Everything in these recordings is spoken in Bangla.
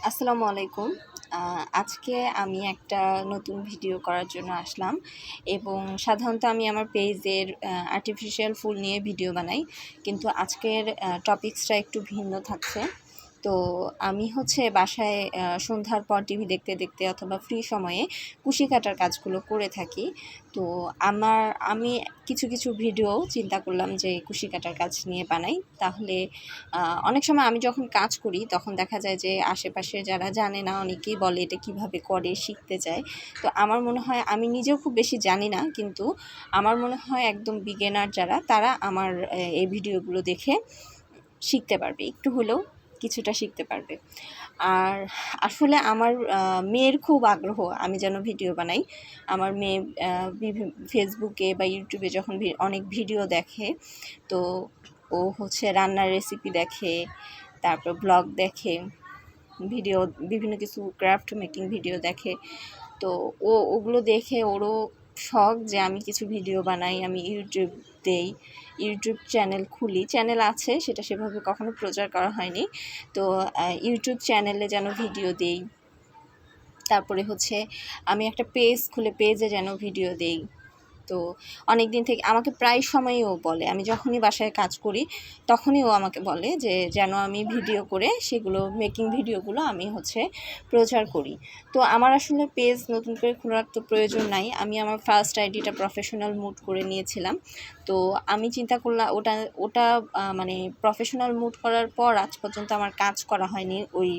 আসসালামু আলাইকুম। আজকে আমি একটা নতুন ভিডিও করার জন্য আসলাম এবং সাধারণত আমি আমার পেজের আর্টিফিশিয়াল ফুল নিয়ে ভিডিও বানাই, কিন্তু আজকের টপিকসটা একটু ভিন্ন থাকছে। তো আমি বাসায় সন্ধ্যার পর টিভি দেখতে দেখতে অথবা ফ্রি সময়ে কুশি কাটার কাজগুলো করে থাকি। তো আমি কিছু কিছু ভিডিও চিন্তা করলাম যে কুশি কাটার কাজ নিয়ে বানাই। তাহলে অনেক সময় আমি যখন কাজ করি তখন দেখা যায় যে আশেপাশে যারা জানে না অনেকেই বলে এটা কিভাবে করে, শিখতে চায়। তো আমার মনে হয় আমি নিজেও খুব বেশি জানি না, কিন্তু আমার মনে হয় একদম বিগিনার যারা তারা আমার এই ভিডিওগুলো দেখে শিখতে পারবে, একটু হলেও কিছুটা শিখতে পারবে। আর আসলে আমার মেয়ের খুব আগ্রহ আমি যেন ভিডিও বানাই। আমার মেয়ে ফেসবুকে বা ইউটিউবে যখন অনেক ভিডিও দেখে, তো ও রান্নার রেসিপি দেখে, তারপর ব্লগ দেখে, ভিডিও বিভিন্ন কিছু ক্রাফট মেকিং ভিডিও দেখে। তো ওগুলো দেখে ওরও শখ যে আমি কিছু ভিডিও বানাই, আমি ইউটিউব দেই, ইউটিউব চ্যানেল খুলি। চ্যানেল আছে, সেটা সেভাবে কখনো প্রচার করা হয়নি। তো ইউটিউব চ্যানেলে যেন ভিডিও দেই, তারপরে আমি একটা পেজ খুলে পেজে যেন ভিডিও দেই। তো অনেক দিন থেকে আমাকে প্রায় সময়ই ও বলে, আমি যখনই বাসায় কাজ করি তখনই ও আমাকে বলে যে যেন আমি ভিডিও করে সেগুলো মেকিং ভিডিওগুলো আমি প্রচার করি। তো আমার আসলে পেজ নতুন করে খোলার তো প্রয়োজন নাই, আমি আমার ফার্স্ট আইডিটা প্রফেশনাল মুড করে নিয়েছিলাম। তো আমি চিন্তা করলাম ওটা ওটা মানে প্রফেশনাল মুড করার পর আজ পর্যন্ত আমার কাজ করা হয়নি ওই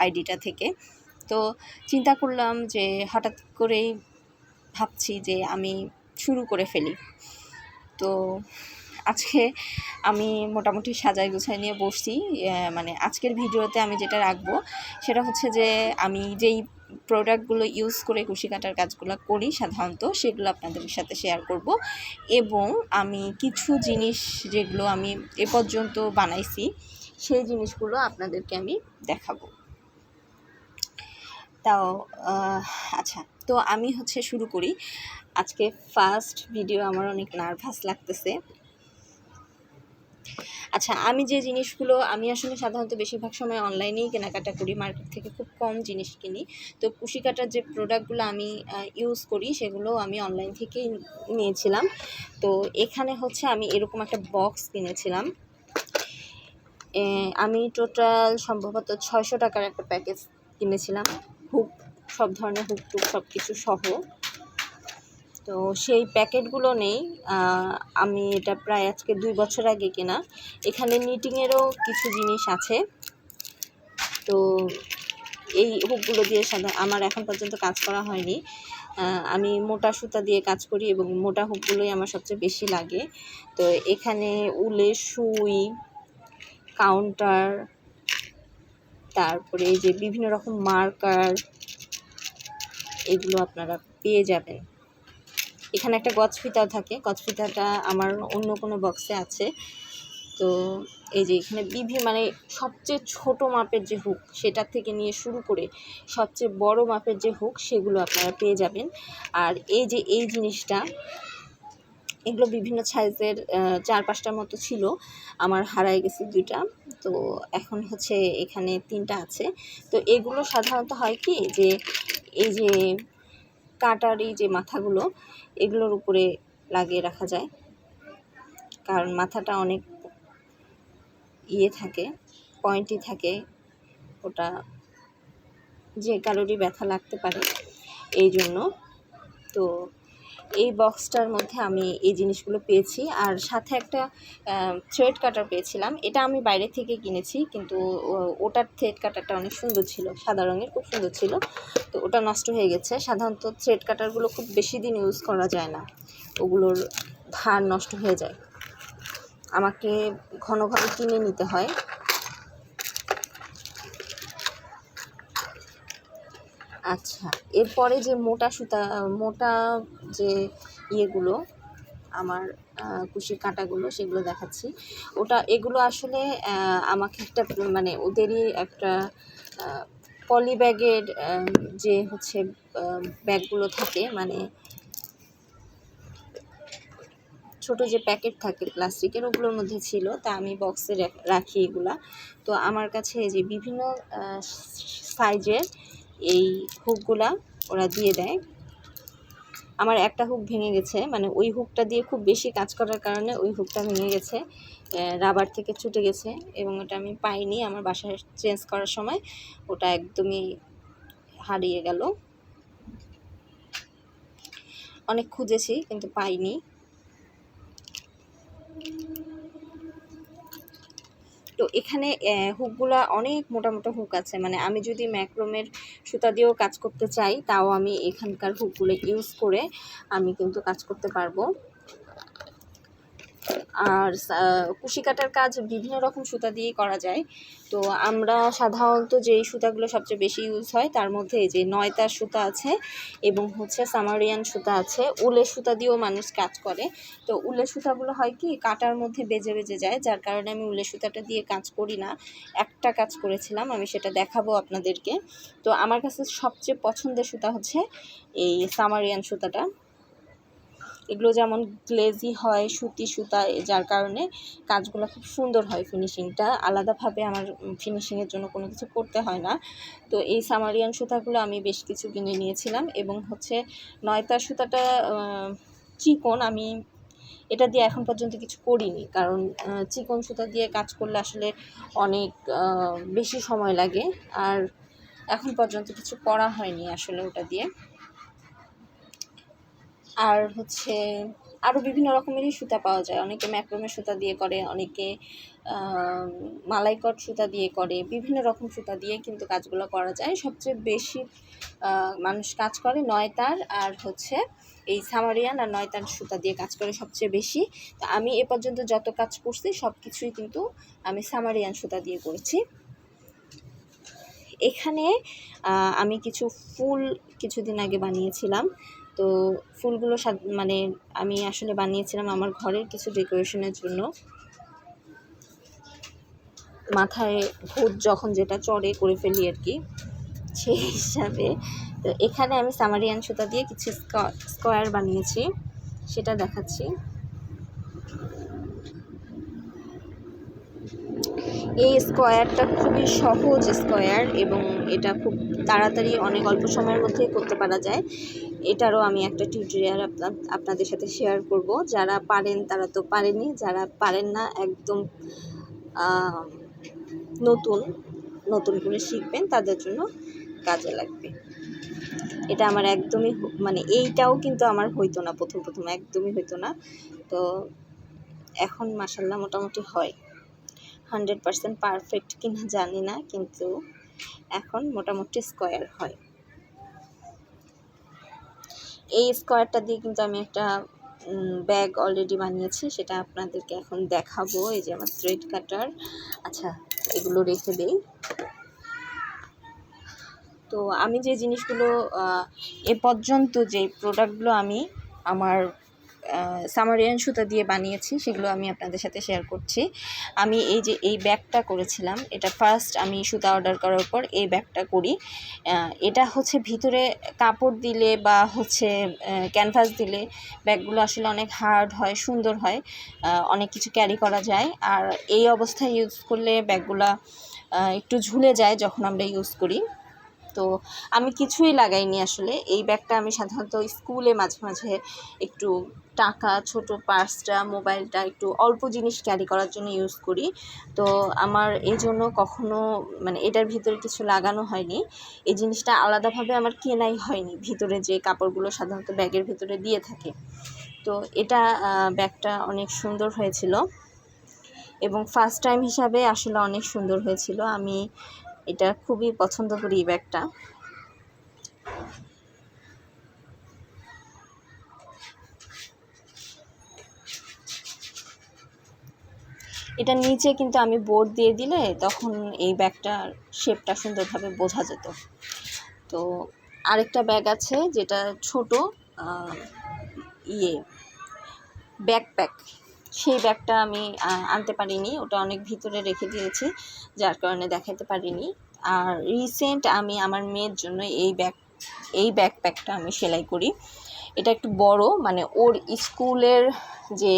আইডিটা থেকে। তো চিন্তা করলাম যে হঠাৎ করেই ভাবছি যে আমি শুরু করে ফেলি। তো আজকে আমি মোটামুটি সাজাই গুছাই নিয়ে বসছি। মানে আজকের ভিডিওতে আমি যেটা রাখবো সেটা যে আমি যেই প্রোডাক্টগুলো ইউজ করে কুশি কাটার কাজগুলো করি সাধারণত, সেগুলো আপনাদের সাথে শেয়ার করব। এবং আমি কিছু জিনিস যেগুলো আমি এ পর্যন্ত বানাইছি সেই জিনিসগুলো আপনাদেরকে আমি দেখাবো। তাও আচ্ছা, তো আমি শুরু করি। আজকে ফার্স্ট ভিডিও, আমার অনেক নার্ভাস লাগতেছে। আচ্ছা, আমি যে জিনিসগুলো আমি আসলে সাধারণত বেশিরভাগ সময় অনলাইনেই কেনাকাটা করি, মার্কেট থেকে খুব কম জিনিস কিনি। তো কুশি কাটার যে প্রোডাক্টগুলো আমি ইউজ করি সেগুলো আমি অনলাইন থেকেই নিয়েছিলাম। তো এখানে আমি এরকম একটা বক্স কিনেছিলাম। আমি টোটাল সম্ভবত 600 টাকার একটা প্যাকেজ কিনেছিলাম, হুক, সব ধরনের হুক টুক সব কিছু সহ। তো সেই প্যাকেটগুলো নেই, আমি এটা প্রায় আজকে 2 বছর আগে কেনা। এখানে নিটিংয়েরও কিছু জিনিস আছে। তো এই হুকগুলো দিয়ে আমার এখন পর্যন্ত কাজ করা হয়নি। আমি মোটা সুতা দিয়ে কাজ করি এবং মোটা হুকগুলোই আমার সবচেয়ে বেশি লাগে। তো এখানে উলের সুই, কাউন্টার, তারপরে এই যে বিভিন্ন রকম মার্কার, এগুলো আপনারা পেয়ে যাবেন। এখানে একটা গজফিতাও থাকে, গজফিতাটা আমার অন্য কোনো বক্সে আছে। তো এই যে এখানে মানে সবচেয়ে ছোট মাপের যে হুক সেটার থেকে নিয়ে শুরু করে সবচেয়ে বড় মাপের যে হুক সেগুলো আপনারা পেয়ে যাবেন। আর এই যে এই জিনিসটা, এগুলো বিভিন্ন সাইজের 4-5টার মতো ছিল, আমার হারায় গেছে 2টা। তো এখন এখানে 3টা আছে। তো এগুলো সাধারণত হয় কি যে এই যে কাটার এই যে মাথাগুলো এগুলোর উপরে লাগিয়ে রাখা যায়, কারণ মাথাটা অনেক থাকে, পয়েন্টই থাকে, ওটা যে কারোরই ব্যথা লাগতে পারে এই জন্য। তো এই বক্সটার মধ্যে আমি এই জিনিসগুলো পেয়েছি, আর সাথে একটা থ্রেড কাটার পেয়েছিলাম। এটা আমি বাইরে থেকে কিনেছি, কিন্তু ওটার থ্রেড কাটারটা অনেক সুন্দর ছিল, সাদা রঙের, খুব সুন্দর ছিল। তো ওটা নষ্ট হয়ে গেছে। সাধারণত থ্রেড কাটারগুলো খুব বেশি দিন ইউজ করা যায় না, ওগুলোর ধার নষ্ট হয়ে যায়, আমাকে ঘন ঘন কিনে নিতে হয়। আচ্ছা, এরপরে যে মোটা যে ইয়েগুলো আমার কুশি কাঁটাগুলো সেগুলো দেখাচ্ছি। এগুলো আসলে আমাকে একটা মানে ওদেরই একটা পলি ব্যাগের যে ব্যাগগুলো থাকে, মানে ছোট যে প্যাকেট থাকে প্লাস্টিকের ওগুলোর মধ্যে ছিল, তা আমি বক্সে রাখি এগুলা। তো আমার কাছে এই যে বিভিন্ন সাইজের এই হুকগুলা ওরা দিয়ে দেয়। আমার একটা হুক ভেঙে গেছে, মানে ওই হুকটা দিয়ে খুব বেশি কাজ করার কারণে ওই হুকটা ভেঙে গেছে, রাবার থেকে ছুটে গেছে এবং ওটা আমি পাইনি। আমার বাসায় চেঞ্জ করার সময় ওটা একদমই হারিয়ে গেল। অনেক খুঁজেছি কিন্তু পাইনি। তো এখানে হুকগুলা অনেক মোটা মোটা হুক আছে, মানে আমি যদি ম্যাক্রোমের সুতা দিয়েও কাজ করতে চাই তাও আমি এখানকার হুকগুলো ইউজ করে আমি কিন্তু কাজ করতে পারবো। আর কুশি কাটার কাজ বিভিন্ন রকম সুতা দিয়েই করা যায়। তো আমরা সাধারণত যেই সুতাগুলো সবচেয়ে বেশি ইউজ হয় তার মধ্যে এই যে নয়তার সুতা আছে এবং হচ্ছে সামারিয়ান সুতা আছে। উলের সুতা দিয়েও মানুষ কাজ করে। তো উলের সুতাগুলো হয় কি কাটার মধ্যে বেজে বেজে যায়, যার কারণে আমি উলের সুতাটা দিয়ে কাজ করি না। একটা কাজ করেছিলাম, আমি সেটা দেখাবো আপনাদেরকে। তো আমার কাছে সবচেয়ে পছন্দের সুতা হচ্ছে এই সামারিয়ান সুতাটা। এগুলো যেমন গ্লেজি হয়, সুতি সুতা, যার কারণে কাজগুলো খুব সুন্দর হয়। ফিনিশিংটা আলাদাভাবে আমার ফিনিশিংয়ের জন্য কোনো কিছু করতে হয় না। তো এই সামারিয়ান সুতাগুলো আমি বেশ কিছু কিনে নিয়েছিলাম এবং হচ্ছে নয়তার সুতাটা চিকন, আমি এটা দিয়ে এখন পর্যন্ত কিছু করিনি, কারণ চিকন সুতা দিয়ে কাজ করলে আসলে অনেক বেশি সময় লাগে, আর এখন পর্যন্ত কিছু করা হয়নি আসলে ওটা দিয়ে। আর হচ্ছে আরও বিভিন্ন রকমেরই সুতা পাওয়া যায়। অনেকে ম্যাক্রোমের সুতা দিয়ে করে, অনেকে মালাইকট সুতা দিয়ে করে, বিভিন্ন রকম সুতা দিয়ে কিন্তু কাজগুলো করা যায়। সবচেয়ে বেশি মানুষ কাজ করে নয়তার আর হচ্ছে এই সামারিয়ান আর নয়তার সুতা দিয়ে কাজ করে সবচেয়ে বেশি। তো আমি এ পর্যন্ত যত কাজ করছি সব কিছুই কিন্তু আমি সামারিয়ান সুতা দিয়ে করেছি। এখানে আমি কিছু ফুল কিছুদিন আগে বানিয়েছিলাম। তো ফুলগুলো মানে আমি আসলে বানিয়েছিলাম আমার ঘরের কিছু ডেকোরেশনের জন্য। মাথায় ভূত যখন যেটা চড়ে করে ফেলি আর কি, সেই হিসাবে। তো এখানে আমি সামারিয়ান সুতা দিয়ে কিছু স্কোয়ার বানিয়েছি, সেটা দেখাচ্ছি। এই স্কোয়ারটা খুবই সহজ স্কোয়ার এবং এটা খুব তাড়াতাড়ি অনেক অল্প সময়ের মধ্যেই করতে পারা যায়। এটারও আমি একটা টিউটোরিয়াল আপনাদের সাথে শেয়ার করব। যারা পারেন তারা তো পারেনই, যারা পারেন না একদম নতুন করে শিখবেন তাদের জন্য কাজে লাগবে। এটা আমার একদমই মানে এইটাও কিন্তু আমার হইতো না, প্রথম একদমই হইতো না। তো এখন মাশাআল্লাহ মোটামুটি হয়। 100% পারফেক্ট কিনা জানি না, কিন্তু এখন মোটামুটি স্কোয়ার হয়। এই স্কোয়ারটা দিয়ে কিন্তু আমি একটা ব্যাগ অলরেডি বানিয়েছি, সেটা আপনাদেরকে এখন দেখাবো। এই যে আমার থ্রেড কাটার। আচ্ছা, এগুলো রেখে দেই। তো আমি যে জিনিসগুলো এ পর্যন্ত যে প্রোডাক্টগুলো আমি আমার সামারিয়ান সুতা দিয়ে বানিয়েছি সেগুলো আমি আপনাদের সাথে শেয়ার করছি। আমি এই যে এই ব্যাগটা করেছিলাম, এটা ফার্স্ট আমি সুতা অর্ডার করার পর এই ব্যাগটা করি। এটা হচ্ছে ভিতরে কাপড় দিলে বা হচ্ছে ক্যানভাস দিলে ব্যাগগুলো আসলে অনেক হার্ড হয়, সুন্দর হয়, অনেক কিছু ক্যারি করা যায়। আর এই অবস্থায় ইউজ করলে ব্যাগগুলো একটু ঝুলে যায় যখন আমরা ইউজ করি। তো আমি কিছুই লাগাইনি আসলে। এই ব্যাগটা আমি সাধারণত স্কুলে মাঝে মাঝে একটু টাকা, ছোট পার্সটা, মোবাইলটা, একটু অল্প জিনিস ক্যারি করার জন্য ইউজ করি। তো আমার এই জন্য কখনো মানে এটার ভিতরে কিছু লাগানো হয়নি। এই জিনিসটা আলাদাভাবে আমার কেনাই হয়নি, ভিতরে যে কাপড়গুলো সাধারণত ব্যাগের ভিতরে দিয়ে থাকে। তো এটা ব্যাগটা অনেক সুন্দর হয়েছিল এবং ফার্স্ট টাইম হিসাবে আসলে অনেক সুন্দর হয়েছিল। আমি এটা খুবই পছন্দ করি এই ব্যাগটা। এটা নিচে কিন্তু আমি বোর্ড দিয়ে দিলে তখন এই ব্যাগটার শেপটা সুন্দরভাবে বোঝা যেত। তো আরেকটা ব্যাগ আছে যেটা ছোট ব্যাকপ্যাক, সেই ব্যাগটা আমি আনতে পারিনি, ওটা অনেক ভিতরে রেখে দিয়েছি, যার কারণে দেখাতে পারিনি। আর রিসেন্ট আমি আমার মেয়ের জন্য এই ব্যাকপ্যাকটা আমি সেলাই করি। এটা একটু বড়, মানে ওর স্কুলের যে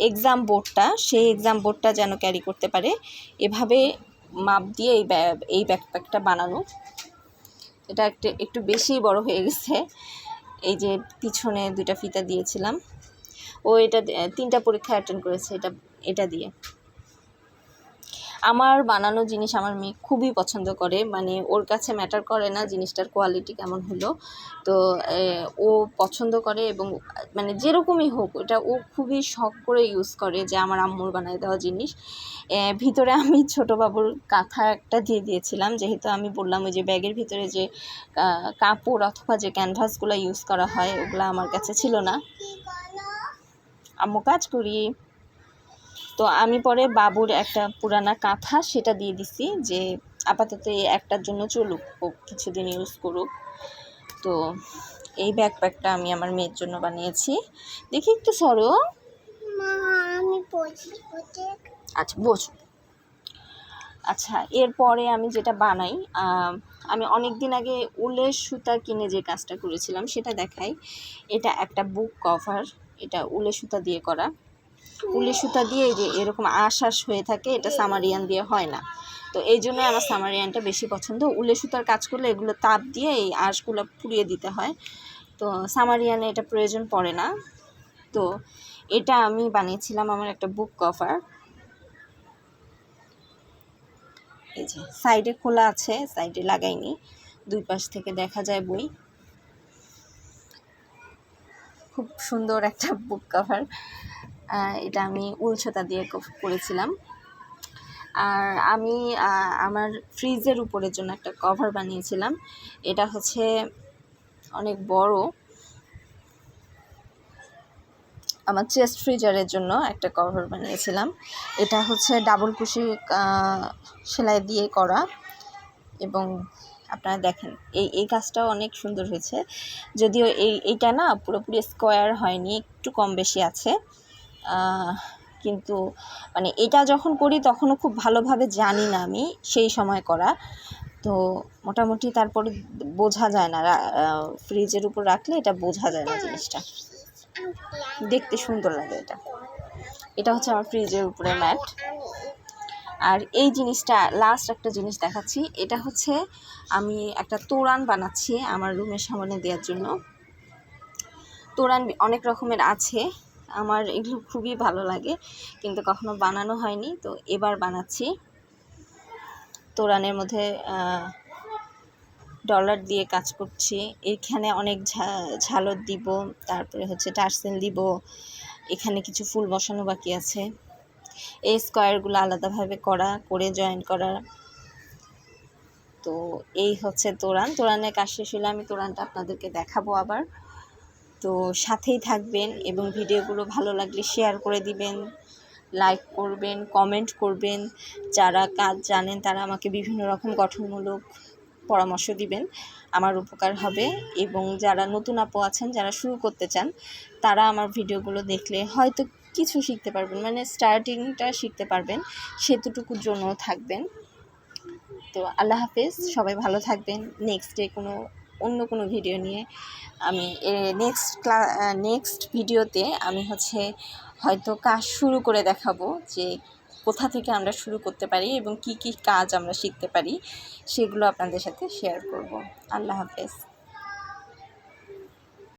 এক্সাম বোর্ডটা, সেই এক্সাম বোর্ডটা যেন ক্যারি করতে পারে এভাবে মাপ দিয়ে এই ব্যাকপ্যাকটা বানানো। এটা একটু বেশি বড় হয়ে গেছে। এই যে পিছনে 2টা ফিতা দিয়েছিলাম। ও এটা 3টা পরীক্ষা অ্যাটেন্ড করেছে এটা দিয়ে। আমার বানানো জিনিস আমার মেয়ে খুবই পছন্দ করে, মানে ওর কাছে ম্যাটার করে না জিনিসটার কোয়ালিটি কেমন হলো, তো ও পছন্দ করে এবং মানে যেরকমই হোক ওটা ও খুবই শখ করে ইউজ করে যে আমার আম্মুর বানায় দেওয়া জিনিস। ভিতরে আমি ছোটো বাবুর কাঁথা একটা দিয়ে দিয়েছিলাম, যেহেতু আমি বললাম ওই যে ব্যাগের ভিতরে যে কাপড় অথবা যে ক্যানভাসগুলো ইউজ করা হয় ওগুলো আমার কাছে ছিল না। আম্মু কাজ করি, তো আমি পরে বাবুর একটা পুরানা কাঁথা সেটা দিয়ে দিছি যে আপাতত এই একটার জন্য চলুক, ও কিছুদিন ইউজ করুক। তো এই ব্যাকপ্যাকটা আমি আমার মেয়ের জন্য বানিয়েছি। দেখি একটু সরো, আচ্ছা বসো। আচ্ছা, এরপরে আমি যেটা বানাই, আমি অনেক দিন আগে উলের সুতা কিনে যে কাজটা করেছিলাম সেটা দেখাই। এটা একটা বুক কভার, এটা উলের সুতা দিয়ে করা। উলের সুতা দিয়ে যে এরকম আশ হয়ে থাকে, এটা সামারিয়ান দিয়ে হয় না, তো এই জন্য আমার সামারিয়ানটা বেশি পছন্দ। উলের সুতার কাজ করলে এগুলো তাপ দিয়ে এই আঁশগুলো পুড়িয়ে দিতে হয়, তো সামারিয়ানে এটা প্রয়োজন পড়ে না। তো এটা আমি বানিয়েছিলাম আমার একটা বুক কভার। এই যে সাইডে খোলা আছে, সাইডে লাগাইনি, 2 পাশ থেকে দেখা যায় বই। খুব সুন্দর একটা বুক কভার। এটা আমি উল সুতা দিয়ে করেছিলাম। আর আমি আমার ফ্রিজের উপরের জন্য একটা কভার বানিয়েছিলাম। এটা হচ্ছে অনেক বড়, আমার চেস্ট ফ্রিজারের জন্য একটা কভার বানিয়েছিলাম। এটা হচ্ছে ডাবল কুশি সেলাই দিয়ে করা, এবং আপনারা দেখেন এই কাজটাও অনেক সুন্দর হয়েছে, যদিও এইটা না পুরোপুরি স্কোয়ার হয়নি, একটু কম বেশি আছে, কিন্তু মানে এটা যখন করি তখনও খুব ভালোভাবে জানি না আমি সেই সময় করা, তো মোটামুটি তারপরে বোঝা যায় না, ফ্রিজের উপর রাখলে এটা বোঝা যায় না, জিনিসটা দেখতে সুন্দর লাগে। এটা হচ্ছে আমার ফ্রিজের উপরে ম্যাট। আর এই জিনিসটা লাস্ট একটা জিনিস দেখাচ্ছি, এটা হচ্ছে আমি একটা তোড়ান বানাচ্ছি আমার রুমের সামনে দেওয়ার জন্য। তোড়ান অনেক রকমের আছে, আমার এগুলো খুবই ভালো লাগে কিন্তু কখনো বানানো হয়নি, তো এবার বানাচ্ছি। তোড়ানের মধ্যে ডলার দিয়ে কাজ করছি, এখানে অনেক ঝালর দিব, তারপরে হচ্ছে টার্সেল দিব, এখানে কিছু ফুল বসানো বাকি আছে, এই স্কোয়ারগুলো আলাদাভাবে করে জয়েন করা। তো এই হচ্ছে তোড়ানের কাজ শেষ হলে আমি তোড়ানটা আপনাদেরকে দেখাবো আবার। তো সাথেই থাকবেন এবং ভিডিওগুলো ভালো লাগলে শেয়ার করে দিবেন, লাইক করবেন, কমেন্ট করবেন। যারা কাজ জানেন তারা আমাকে বিভিন্ন রকম গঠনমূলক পরামর্শ দিবেন, আমার উপকার হবে। এবং যারা নতুন আপু আছেন, যারা শুরু করতে চান, তারা আমার ভিডিওগুলো দেখলে হয়তো কিছু শিখতে পারবেন, মানে স্টার্টিংটা শিখতে পারবেন, সেতুটুকুর জন্য থাকবেন। তো আল্লাহ হাফেজ, সবাই ভালো থাকবেন। নেক্সট ডে অন্য কোনো ভিডিও নিয়ে আমি নেক্সট ভিডিওতে আমি হয়তো কাজ শুরু করে দেখাবো, যে কোথা থেকে আমরা শুরু করতে পারি এবং কি কি কাজ আমরা শিখতে পারি, সেগুলো আপনাদের সাথে শেয়ার করব। আল্লাহ হাফেজ।